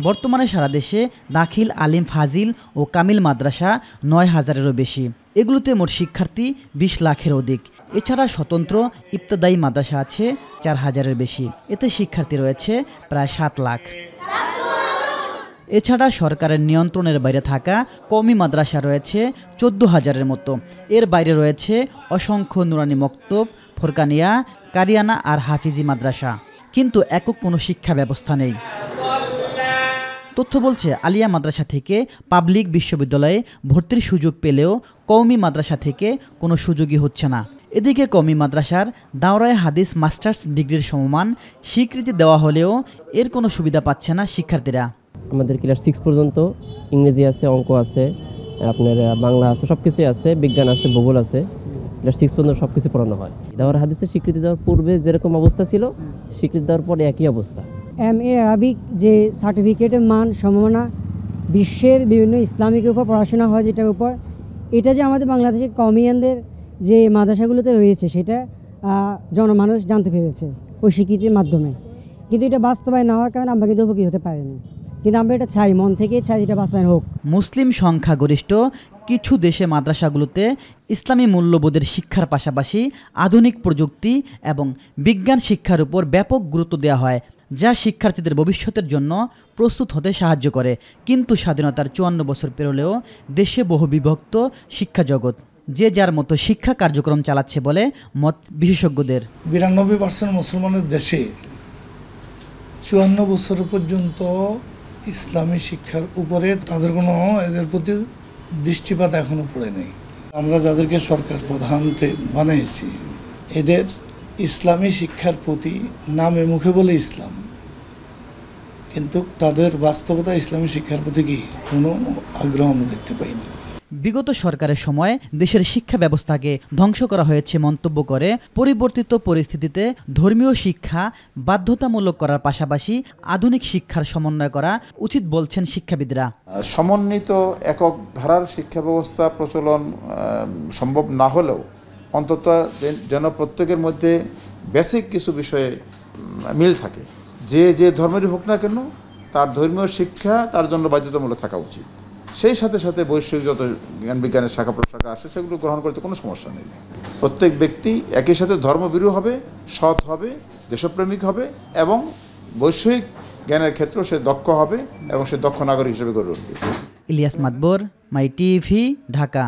বর্তমানে সারা দেশে দাখিল, আলিম, ফাজিল ও কামিল মাদ্রাসা ৯,০০০-এরও বেশি। এগুলোতে মোট শিক্ষার্থী ২০ লাখের অধিক। এছাড়া স্বতন্ত্র ইবতেদায়ী মাদ্রাসা আছে ৪,০০০-এর বেশি। এতে শিক্ষার্থী রয়েছে প্রায় ৭ লাখ। এছাড়া সরকারের নিয়ন্ত্রণের বাইরে থাকা কওমি মাদ্রাসা রয়েছে ১৪,০০০-এর মতো। এর বাইরে রয়েছে অসংখ্য নুরানি মক্তব, ফোরকানিয়া, কারিয়ানা আর হাফিজি মাদ্রাসা। কিন্তু একক কোনো শিক্ষা ব্যবস্থা নেই। তথ্য বলছে, আলিয়া মাদ্রাসা থেকে পাবলিক বিশ্ববিদ্যালয়ে ভর্তির সুযোগ পেলেও কওমি মাদ্রাসা থেকে কোনো সুযোগই হচ্ছে না। এদিকে কওমি মাদ্রাসার দাওরায়ে হাদিস মাস্টার্স ডিগ্রির সমমান স্বীকৃতি দেওয়া হলেও এর কোনো সুবিধা পাচ্ছে না শিক্ষার্থীরা। আমাদের ক্লাস 6 পর্যন্ত ইংরেজি আছে, অঙ্ক আছে, আপনার বাংলা আছে, সব কিছুই আছে, বিজ্ঞান আছে, ভূগোল আছে। ক্লাস 6 পর্যন্ত সব কিছু পড়ানো হয়। দাওরায়ে হাদিসের স্বীকৃতি দেওয়ার পূর্বে যেরকম অবস্থা ছিল, স্বীকৃতি দেওয়ার পরে একই অবস্থা। MA আরবিক যে সার্টিফিকেটের মান সম্ভাবনা বিশ্বের বিভিন্ন ইসলামিকের উপর পড়াশোনা হয়, যেটার উপর এটা যে আমাদের বাংলাদেশের কওমিয়ানদের যে মাদ্রাসাগুলোতে রয়েছে সেটা জনমানুষ জানতে পেরেছে ওই স্বীকৃতির মাধ্যমে। কিন্তু এটা বাস্তবায়ন না হওয়ার কারণে আমরা কিন্তু উপকৃত হতে পারিনি। কিন্তু আমরা এটা চাই, মন থেকে চাই এটা বাস্তবায়ন হোক। মুসলিম সংখ্যাগরিষ্ঠ কিছু দেশে মাদ্রাসাগুলোতে ইসলামী মূল্যবোধের শিক্ষার পাশাপাশি আধুনিক প্রযুক্তি এবং বিজ্ঞান শিক্ষার উপর ব্যাপক গুরুত্ব দেওয়া হয়, যা শিক্ষার্থীদের ভবিষ্যতের জন্য প্রস্তুত হতে সাহায্য করে। কিন্তু স্বাধীনতার ৫৪ বছর পেরোলেও দেশে বহু বিভক্ত শিক্ষা জগৎ, যে যার মতো শিক্ষা কার্যক্রম চালাচ্ছে বলে মত বিশেষজ্ঞদের। ৯২% মুসলমানের দেশে ৫৪ বছর পর্যন্ত ইসলামী শিক্ষার উপরে তাদের কোনো এদের প্রতি দৃষ্টিপাত এখনো পড়ে নেই। আমরা যাদেরকে সরকার প্রধান বানিয়েছি এদের ইসলামী শিক্ষার প্রতি নামে মুখে বলে ইসলাম, কিন্তু তাদের বাস্তবতা ইসলামী শিক্ষার প্রতি কি কোনো আগ্রহ আমরা দেখতে পাইনি। বিগত সরকারের সময় দেশের শিক্ষা ব্যবস্থাকে ধ্বংস করা হয়েছে মন্তব্য করে পরিবর্তিত পরিস্থিতিতে ধর্মীয় শিক্ষা বাধ্যতামূলক করার পাশাপাশি আধুনিক শিক্ষার সমন্বয় করা উচিত বলছেন শিক্ষাবিদরা। সমন্বিত একক ধারার শিক্ষা ব্যবস্থা প্রচলন সম্ভব না হলেও অন্তত যেন প্রত্যেকের মধ্যে বেসিক কিছু বিষয়ে মিল থাকে। যে ধর্মেরই হোক না কেন তার ধর্মীয় শিক্ষা তার জন্য বাধ্যতামূলক থাকা উচিত। সেই সাথে সাথে বৈষয়িক যত জ্ঞান বিজ্ঞানের শাখা প্রশাখা আসে সেগুলো গ্রহণ করতে কোনো সমস্যা নেই। প্রত্যেক ব্যক্তি একই সাথে ধর্মভীরু হবে, সৎ হবে, দেশপ্রেমিক হবে এবং বৈষয়িক জ্ঞানের ক্ষেত্রেও সে দক্ষ হবে এবং সে দক্ষ নাগরিক হিসেবে গড়ে উঠবে। ইলিয়াস মাতবর, মাই টিভি, ঢাকা।